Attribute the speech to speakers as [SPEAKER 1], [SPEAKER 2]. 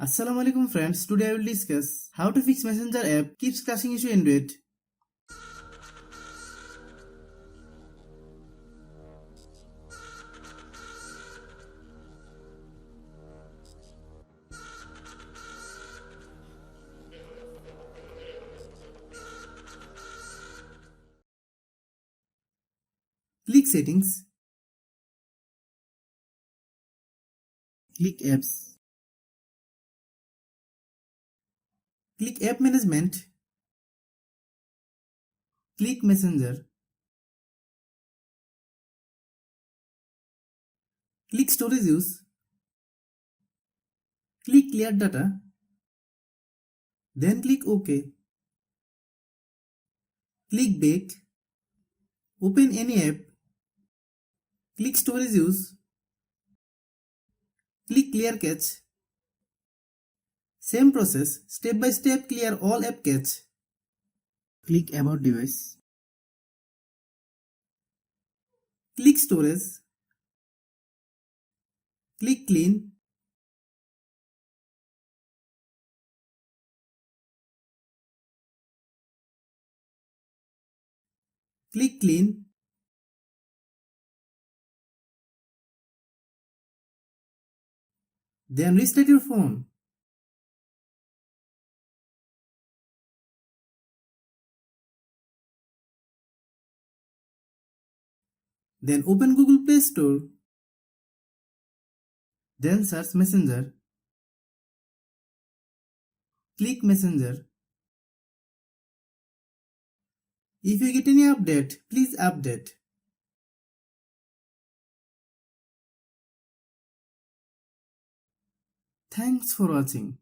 [SPEAKER 1] Assalamualaikum friends, today I will discuss how to fix Messenger app keeps crashing issue in Android. Click settings, click apps, click app management, click messenger, click storage use, click clear data, then click OK. Click back, open any app, click storage use, click clear cache. Same process, step by step clear all app cache. Click about device, click storage, click clean, click clean, then restart your phone. Then open Google Play Store. Then search Messenger. Click Messenger. If you get any update, please update. Thanks for watching.